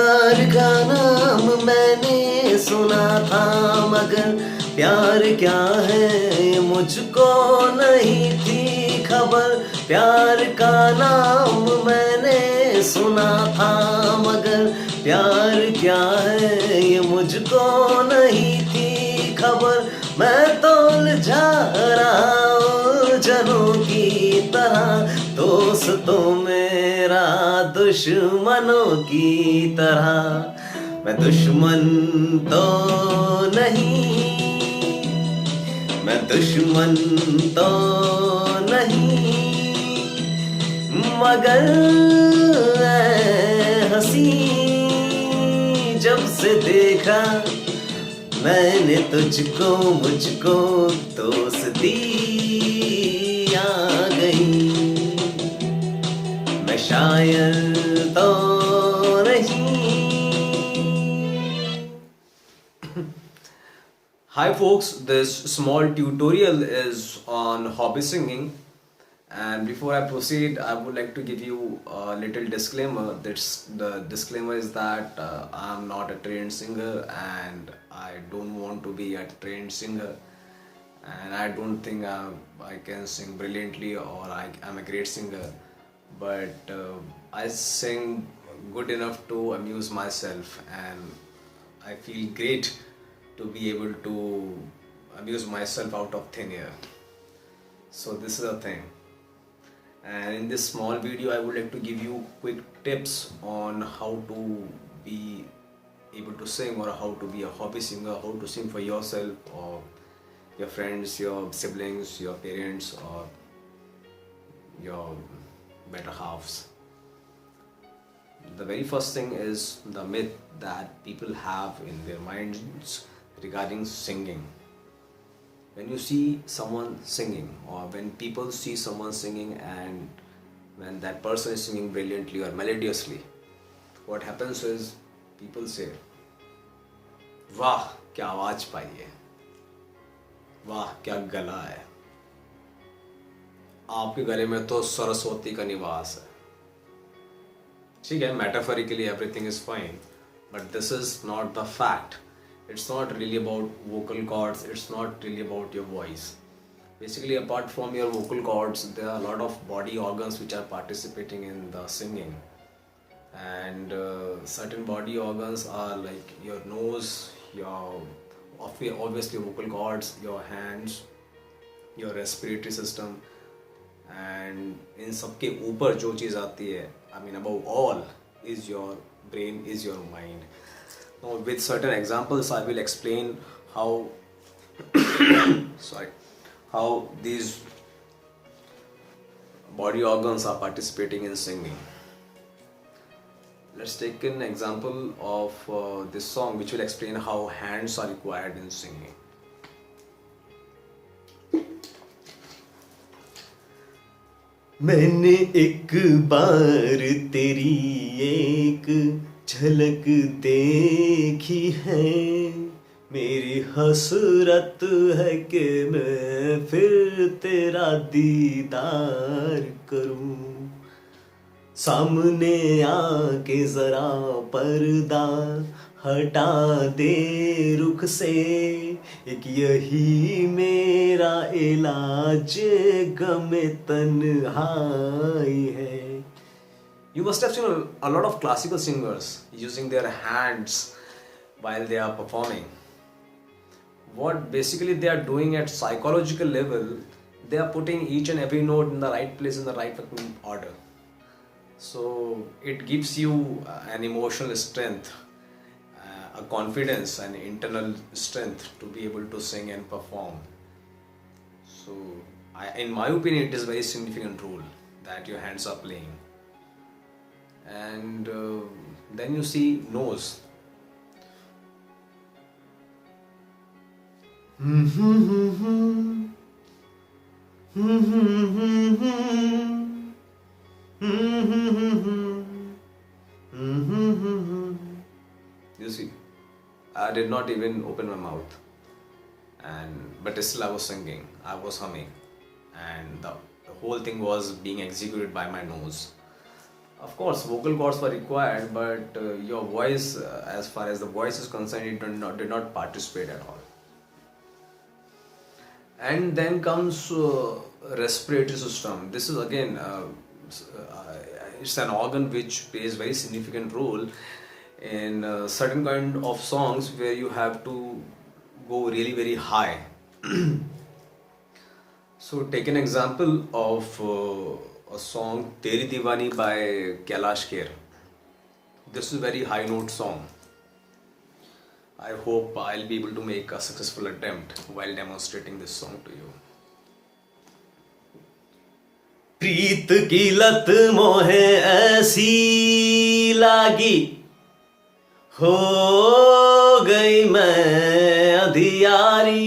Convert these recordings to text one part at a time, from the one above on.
प्यार का नाम मैंने सुना था, मगर प्यार क्या है ये मुझको नहीं थी खबर। प्यार का नाम मैंने सुना था, मगर प्यार क्या है ये मुझको नहीं थी खबर। मैं तो उलझा रहा उलझनों की तरह, दोस्तों मेरा दुश्मनों की तरह। मैं दुश्मन तो नहीं, मैं दुश्मन तो नहीं, मगर ऐ हंसी जब से देखा मैंने तुझको, मुझको दोस्ती आ गई। मैं शायर तो नहीं। Hi folks, this small tutorial is on hobby singing, and before I proceed I would like to give you a little disclaimer. The disclaimer is that I am not a trained singer and I don't want to be a trained singer, and I don't think I can sing brilliantly or I am a great singer, but I sing good enough to amuse myself, and I feel great to be able to amuse myself out of thin air. So this is a thing, and in this small video I would like to give you quick tips on how to be able to sing, or how to be a hobby singer, how to sing for yourself or your friends, your siblings, your parents, or your better halves. The very first thing is the myth that people have in their minds regarding singing. When you see someone singing, or when people see someone singing, and when that person is singing brilliantly or melodiously, what happens is people say, वाह क्या आवाज पाई है, वाह क्या गला है, आपके गले में तो सरस्वती का निवास है. ठीक है, metaphorically everything is fine, but this is not the fact. It's not really about vocal cords, it's not really about your voice. Basically, apart from your vocal cords, there are a lot of body organs which are participating in the singing. And certain body organs are like your nose, your obviously vocal cords, your hands, your respiratory system, and in सबके ऊपर जो चीज़ आती है, I mean above all, is your brain, is your mind. Now, with certain examples, I will explain how how these body organs are participating in singing. Let's take an example of this song, which will explain how hands are required in singing. मैंने एक बार तेरी एक झलक देखी है, मेरी हसरत है कि मैं फिर तेरा दीदार करूं। सामने आके जरा पर्दा हटा दे रुख से, एक यही मेरा इलाज गमे तन्हाई है। You must have seen a lot of classical singers using their hands while they are performing. What basically they are doing at psychological level, they are putting each and every note in the right place in the right fucking order. So it gives you an emotional strength, a confidence and internal strength to be able to sing and perform. So in my opinion, it is a very significant role that your hands are playing. And then you see nose. You see, I did not even open my mouth, but still I was singing, I was humming, and the whole thing was being executed by my nose. Of course, vocal cords were required, but your voice, as far as the voice is concerned, it did not participate at all. And then comes respiratory system. This is again, it's an organ which plays very significant role in certain kind of songs where you have to go really very high. So take an example of a song Teri Diwani by Kailash Kher. This is a very high note song. I hope I'll be able to make a successful attempt while demonstrating this song to you. प्रीत की लत मोहे ऐसी लागी, हो गई मैं अधियारी,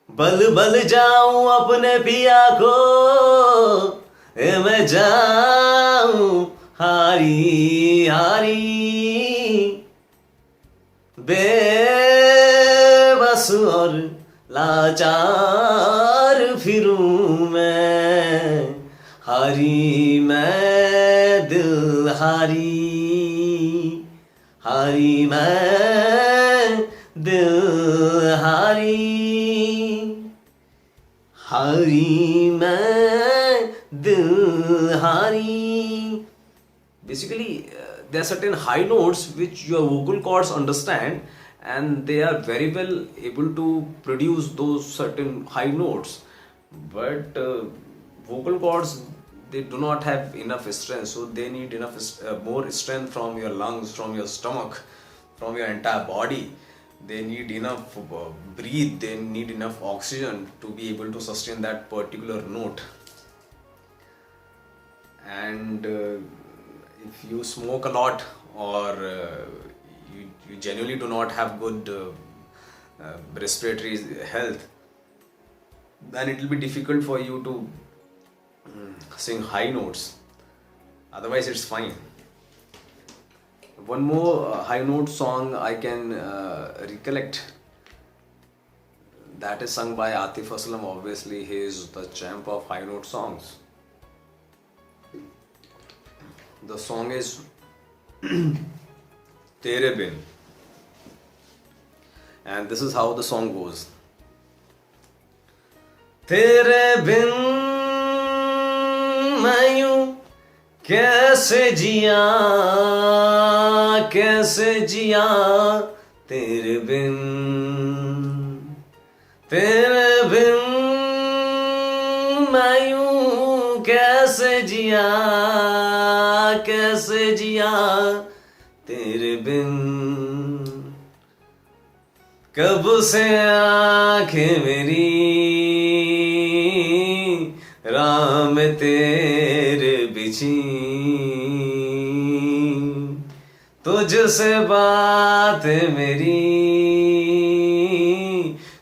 बल बल जाऊं अपने पिया को, मैं जाऊं हारी हारी, बेबस और लाचार फिरूं मैं, हारी मैं दिल हारी, हारी मैं दिल हारी, हारी मैं दिल हारी. Basically, there are certain high notes which your vocal cords understand, and they are very well able to produce those certain high notes. But vocal cords, they do not have enough strength, so they need enough more strength from your lungs, from your stomach, from your entire body. They need enough breathe, they need enough oxygen to be able to sustain that particular note. And if you smoke a lot, or you genuinely do not have good respiratory health, then it will be difficult for you to sing high notes. Otherwise it's fine. One more high note song I can recollect, that is sung by Atif Aslam. Obviously he is the champ of high note songs. The song is Tere Bin, and this is how the song goes. तेरे बिन मैं यूं कैसे जिया, कैसे जिया, तेरे बिन, तेरे बिन मैं यूं कैसे जिया, कैसे जिया, तेरे बिन, कब से आंखें मेरी राम तेरे बिछी, तुझसे बात मेरी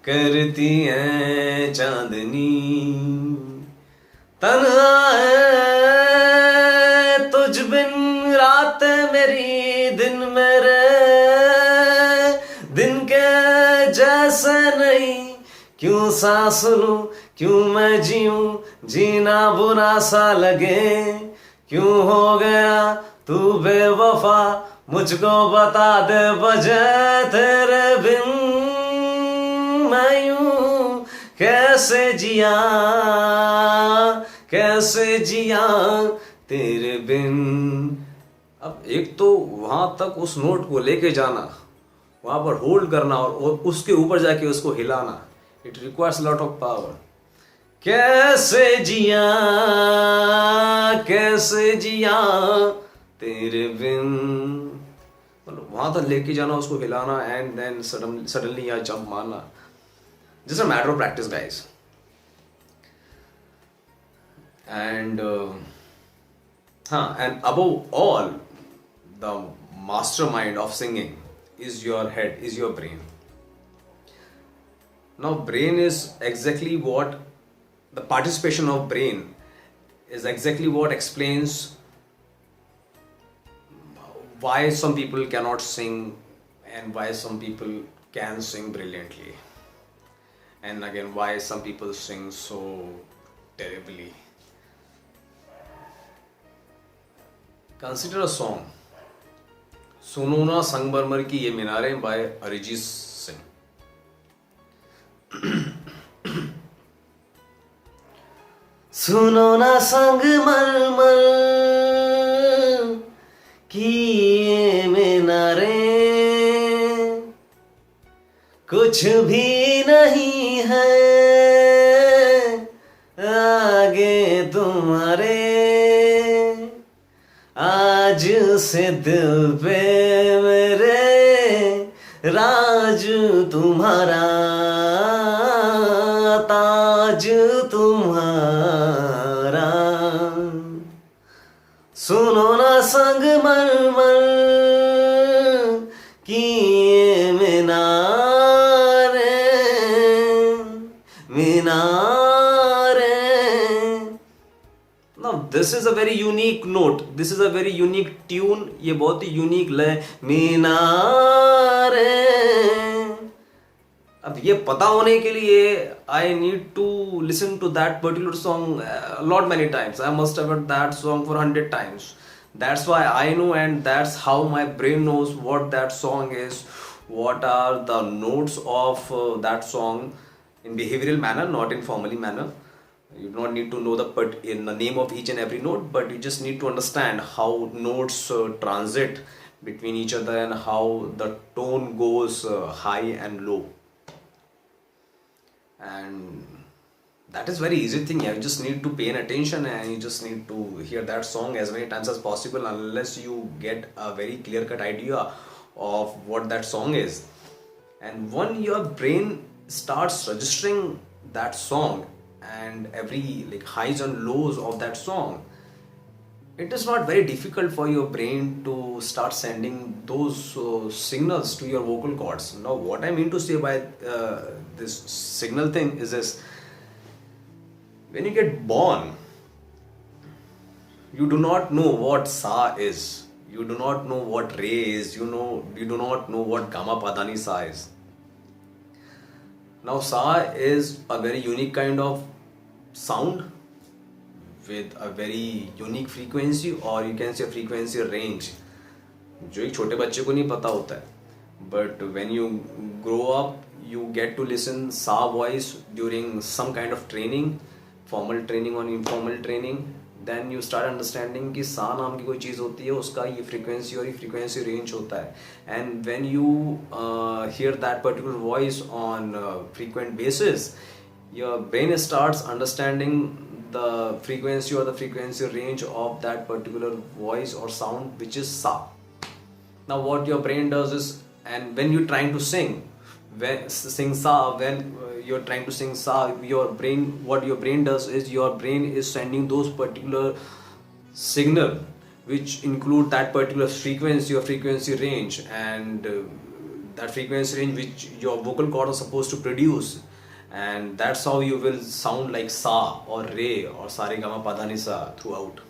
करती है चांदनी, तन्हा है तुझ बिन रात मेरी, दिन मेरे दिन के जैसे नहीं, क्यों सांस लूं, क्यों मैं जीऊं, जीना बुरा सा लगे, क्यों हो गया तू बेवफा, मुझको बता दे वजह, तेरे बिन मैं यूं कैसे जिया, कैसे जिया, तेरे बिन. अब एक तो वहां तक उस नोट को लेके जाना, वहां पर होल्ड करना, और उसके ऊपर जाके उसको हिलाना, it requires lot of power. कैसे जिया, कैसे जिया, तेरे बिन, मतलब वहां तक लेके जाना, उसको हिलाना, एंड देन सडनली या जंप मारना. Just a matter of practice guys. And and above all, the mastermind of singing is your head, is your brain. Now brain is exactly what, the participation of brain is exactly what explains why some people cannot sing and why some people can sing brilliantly, and again why some people sing so terribly. Consider a song सुनो ना संगमरमर की ये मीनारें bye Arijit Singh. सुनो ना संगमरमर की ये मीनारें कुछ भी नहीं है आगे तुम्हारे. आज से दिल पे मेरे राज तुम्हारा ताज तुम्हारा. सुनो ना संगमरमर की ये मीनारें. Now this is a very unique note. This is a very unique tune. ये बहुत ही unique लय. मीनारे. अब ये पता होने के लिए I need to listen to that particular song a lot many times. I must have heard that song for 100 times. That's why I know, and that's how my brain knows what that song is, what are the notes of that song in behavioral manner, not in formally manner. You do not need to know in the name of each and every note, but you just need to understand how notes transit between each other and how the tone goes high and low. And that is very easy thing. You just need to pay an attention and you just need to hear that song as many times as possible, unless you get a very clear-cut idea of what that song is. And when your brain starts registering that song and every highs and lows of that song, it is not very difficult for your brain to start sending those signals to your vocal cords. Now what I mean to say by this signal thing is this: when you get born, you do not know what sa is, you do not know what re is, you do not know what gamma padani sa is. Now sa is a very unique kind of sound with a very unique frequency, or you can say frequency range, जो एक छोटे बच्चे को नहीं पता होता है. But when you grow up, you get to listen sa voice during some kind of training, formal training or informal training. Then you start understanding कि सा नाम की कोई चीज़ होती है, उसका ये frequency और ये frequency range होता है. And when you hear that particular voice on frequent basis, your brain starts understanding the frequency or the frequency range of that particular voice or sound, which is sa. Now what your brain does is, and when you're trying to sing sa, when you're trying to sing sa, what your brain does is, your brain is sending those particular signal which include that particular frequency or frequency range, and that frequency range which your vocal cord are supposed to produce. And that's how you will sound like sa or re or sa re ga ma pa dha ni sa throughout.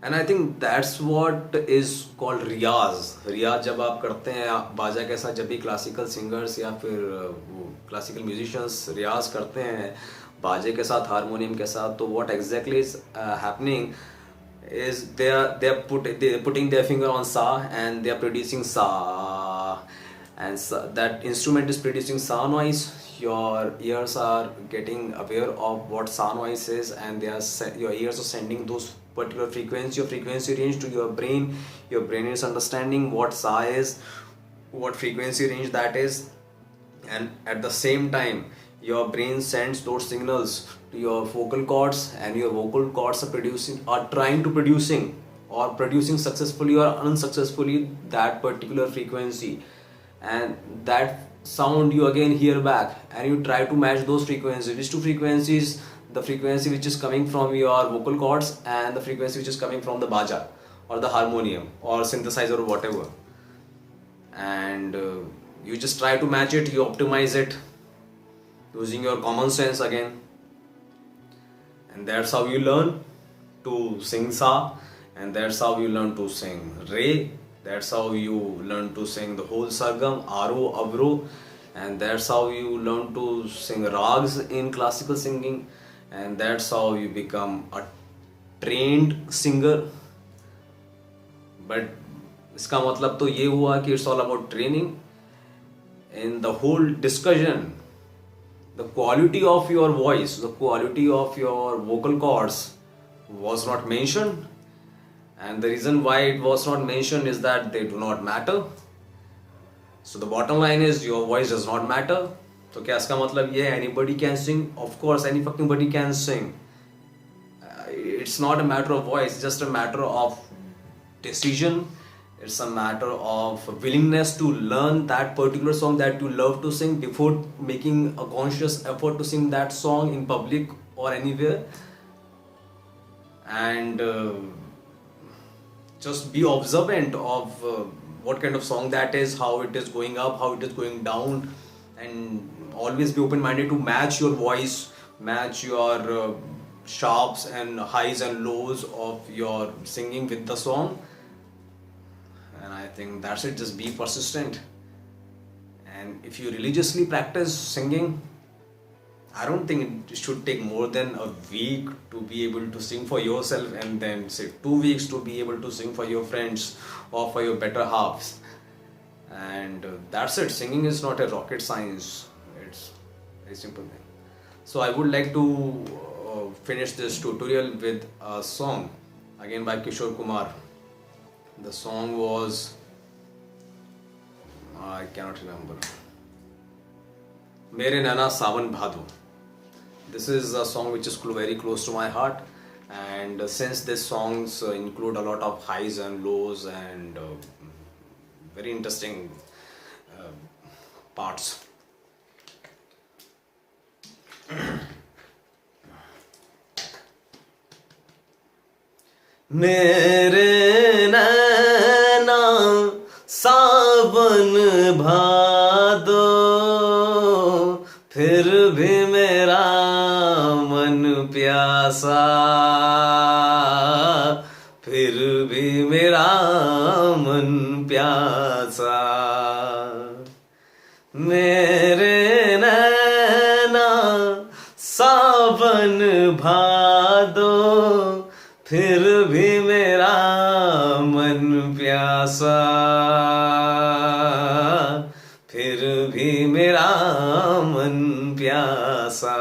And I think that's what is called रियाज. रियाज जब आप करते हैं बाजा के साथ, जब भी classical singers या फिर क्लासिकल म्यूजिशियंस रियाज करते हैं बाजे के साथ, हारमोनियम के साथ, तो what exactly is happening is they are putting their finger on sa and they are producing sa, and that instrument is producing sa noise. Your ears are getting aware of what sa noise is, and your ears are sending those particular frequency or frequency range to your brain. Your brain is understanding what sa is, what frequency range that is, and at the same time your brain sends those signals to your vocal cords, and your vocal cords are trying to producing successfully or unsuccessfully that particular frequency, and that sound you again hear back, and you try to match those frequencies. Which two frequencies? The frequency which is coming from your vocal cords and the frequency which is coming from the baja or the harmonium or synthesizer or whatever, and you just try to match it, you optimize it using your common sense again, and that's how you learn to sing sa, and that's how you learn to sing re, that's how you learn to sing the whole sargam, aro, avro, and that's how you learn to sing rags in classical singing, and that's how you become a trained singer but इसका मतलब तो ये हुआ कि it's all about training. In the whole discussion, the quality of your voice, the quality of your vocal cords was not mentioned, and the reason why it was not mentioned is that they do not matter. So the bottom line is your voice does not matter. तो क्या इसका मतलब ये है anybody can sing? Of course any fucking body can sing. It's not a matter of voice, it's just a matter of decision. It's a matter of willingness to learn that particular song that you love to sing before making a conscious effort to sing that song in public or anywhere. And just be observant of what kind of song that is, how it is going up, how it is going down, and always be open-minded to match your voice, match your sharps and highs and lows of your singing with the song. And I think that's it. Just be persistent, and if you religiously practice singing, I don't think it should take more than a week to be able to sing for yourself, and then say 2 weeks to be able to sing for your friends or for your better halves. And that's it. Singing is not a rocket science, it's a very simple thing. So I would like to finish this tutorial with a song again by Kishore Kumar. The song was, I cannot remember, Mere Nana Sawan Bhado. This is a song which is very close to my heart, and since these songs include a lot of highs and lows and very interesting parts. मेरे नैना सावन भादो, फिर भी मेरा मन प्यासा, फिर भी मेरा मन प्यासा. मेरे नैना सावन भादो, फिर भी मेरा मन प्यासा, फिर भी मेरा मन प्यासा.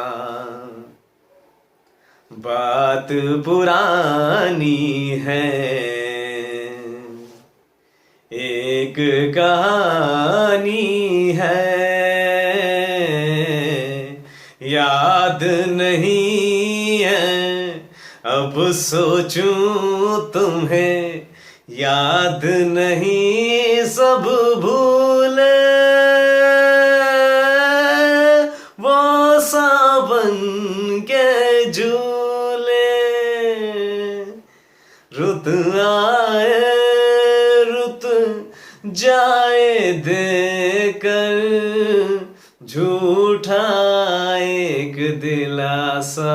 बात पुरानी है, एक कहानी है, याद नहीं है अब सोचूं तुम्हें, याद नहीं सब भूले, वो सावन के झूले. रुत आए रुत जाए देकर, झूठा एक दिलासा.